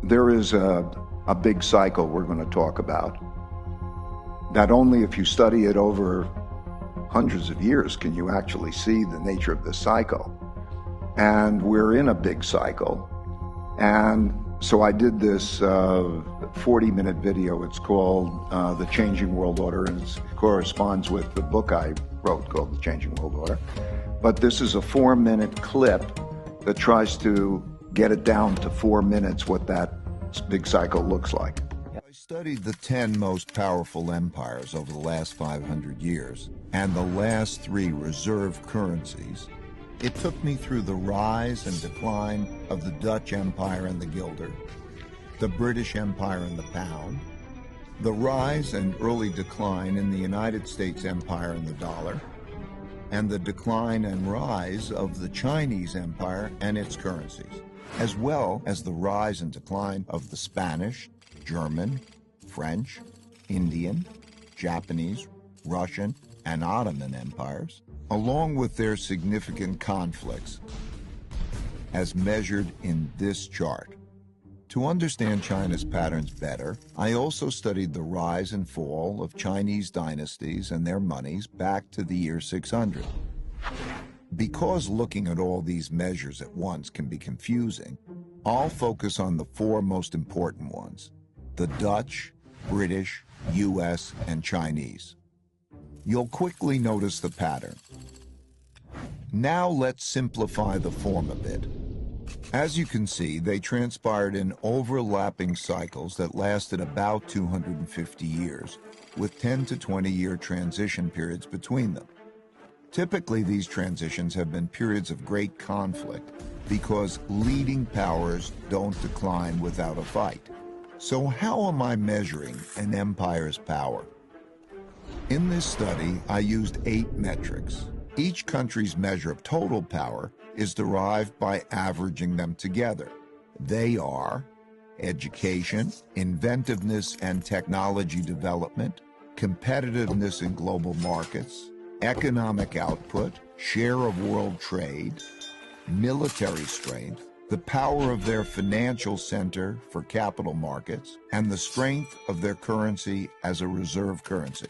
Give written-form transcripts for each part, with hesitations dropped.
There is a big cycle we're going to talk about that only if you study it over hundreds of years can you actually see the nature of the cycle. And we're in a big cycle. And so I did this 40-minute video. It's called The Changing World Order, and it corresponds with the book I wrote called The Changing World Order. But this is a 4-minute clip that tries to get it down to 4 minutes what that big cycle looks like. I studied the 10 most powerful empires over the last 500 years and the last 3 reserve currencies. It took me through the rise and decline of the Dutch Empire and the guilder, the British Empire and the pound, the rise and early decline in the United States Empire and the dollar, and the decline and rise of the Chinese Empire and its currencies, as well as the rise and decline of the Spanish, German, French, Indian, Japanese, Russian, and Ottoman empires, along with their significant conflicts, as measured in this chart. To understand China's patterns better, I also studied the rise and fall of Chinese dynasties and their monies back to the year 600. Because looking at all these measures at once can be confusing, I'll focus on the 4 most important ones: the Dutch, British, US, and Chinese. You'll quickly notice the pattern. Now let's simplify the form a bit. As you can see, they transpired in overlapping cycles that lasted about 250 years, with 10 to 20-year transition periods between them. Typically, these transitions have been periods of great conflict because leading powers don't decline without a fight. So how am I measuring an empire's power? In this study, I used 8 metrics. Each country's measure of total power is derived by averaging them together. They are education, inventiveness and technology development, competitiveness in global markets, economic output, share of world trade, military strength, the power of their financial center for capital markets, and the strength of their currency as a reserve currency.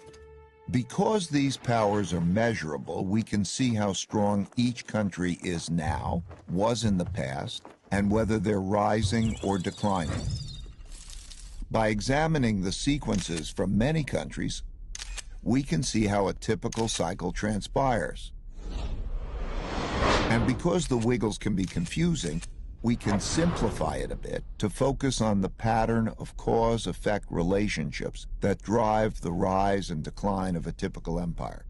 Because these powers are measurable, we can see how strong each country is now, was in the past, and whether they're rising or declining. By examining the sequences from many countries, we can see how a typical cycle transpires. And because the wiggles can be confusing, we can simplify it a bit to focus on the pattern of cause-effect relationships that drive the rise and decline of a typical empire.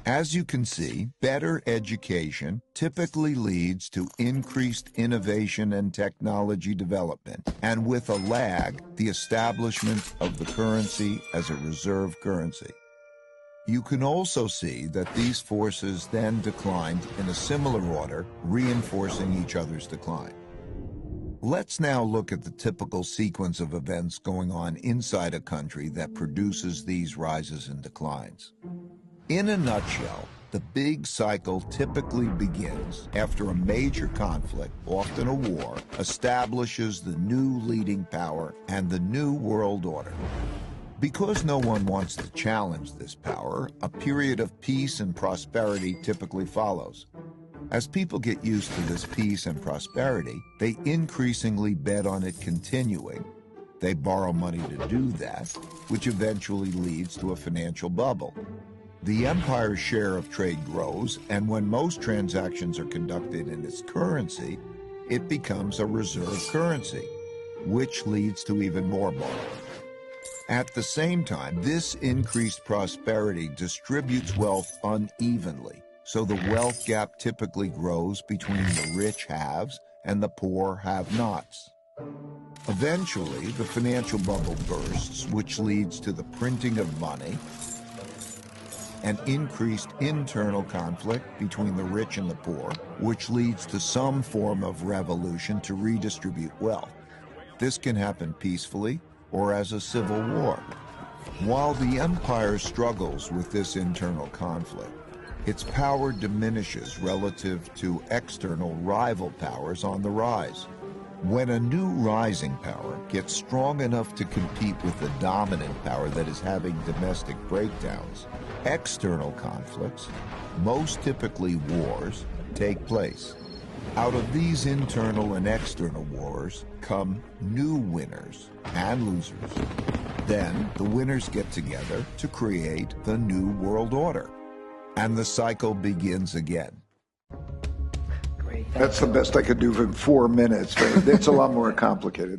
As you can see, better education typically leads to increased innovation and technology development, and with a lag, the establishment of the currency as a reserve currency. You can also see that these forces then declined in a similar order, reinforcing each other's decline. Let's now look at the typical sequence of events going on inside a country that produces these rises and declines. In a nutshell, the big cycle typically begins after a major conflict, often a war, establishes the new leading power and the new world order. Because no one wants to challenge this power, a period of peace and prosperity typically follows. As people get used to this peace and prosperity, they increasingly bet on it continuing. They borrow money to do that, which eventually leads to a financial bubble. The empire's share of trade grows, and when most transactions are conducted in its currency, it becomes a reserve currency, which leads to even more borrowing. At the same time, this increased prosperity distributes wealth unevenly, so the wealth gap typically grows between the rich haves and the poor have-nots. Eventually, the financial bubble bursts, which leads to the printing of money and increased internal conflict between the rich and the poor, which leads to some form of revolution to redistribute wealth. This can happen peacefully or as a civil war. While the empire struggles with this internal conflict, its power diminishes relative to external rival powers on the rise. When a new rising power gets strong enough to compete with the dominant power that is having domestic breakdowns, external conflicts, most typically wars, take place. Out of these internal and external wars come new winners and losers. Then the winners get together to create the new world order, and the cycle begins again. That's the best I could do in 4 minutes, but it's a lot more complicated.